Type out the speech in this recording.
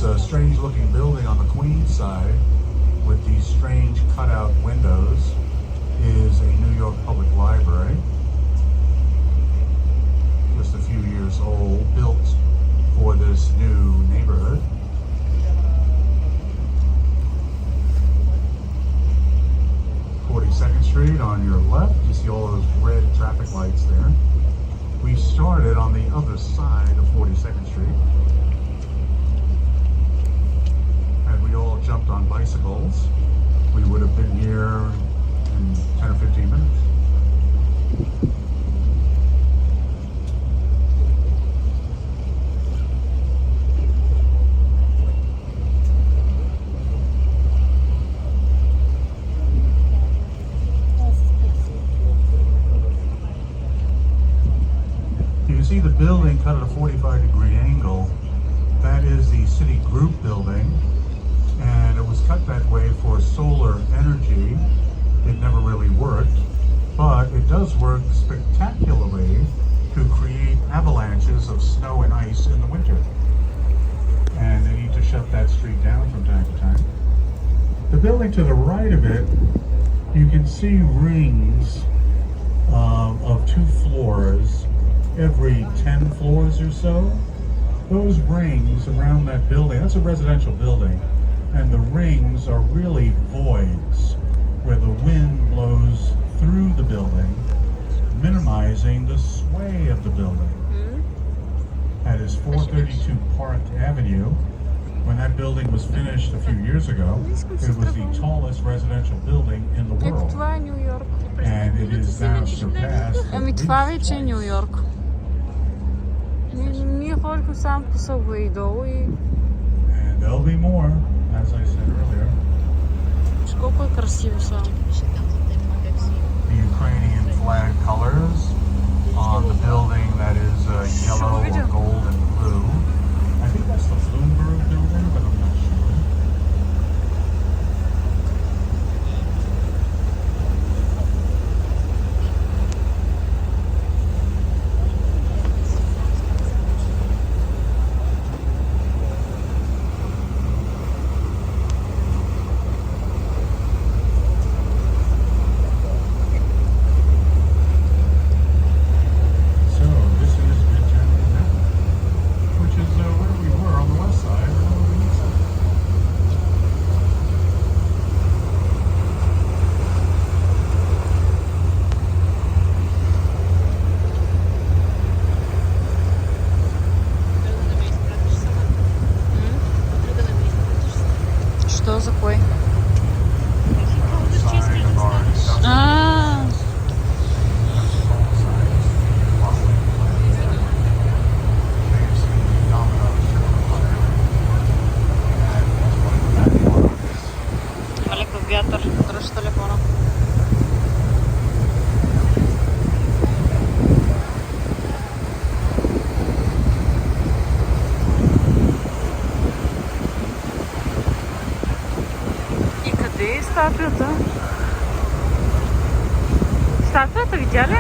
This strange looking building on the Queens side with these strange cutout windows is a New York Public Library. Just a few years old, built for this new neighborhood. Second Street on your left, you see all those red traffic lights there. We started on the other side of 42nd Street. Had we all jumped on bicycles, we would have been here in 10 or 15 minutes. You see the building cut at a 45-degree angle. That is the Citigroup building, and it was cut that way for solar energy. It never really worked, but it does work spectacularly to create avalanches of snow and ice in the winter. And they need to shut that street down from time to time. The building to the right of it, you can see rings of 2 floors every 10 floors or so. Those rings around that building, that's a residential building, and the rings are really voids where the wind blows through the building, minimizing the sway of the building. That is 432 Park Avenue. When that building was finished a few years ago, it was the tallest residential building in the world. And it is now surpassed the Това вече е Ню Йорк. Ние ходихме само по Събвей долу и... And there'll be more, as I said earlier. Колко е красиво само. The Ukrainian flag colors on the building that is yellow or gold and blue. I think that's the Bloomberg building, but I'm not sure. Что за кой? Маленький вятър, дръж телефона. Къде е статуята? Статуята видя ли?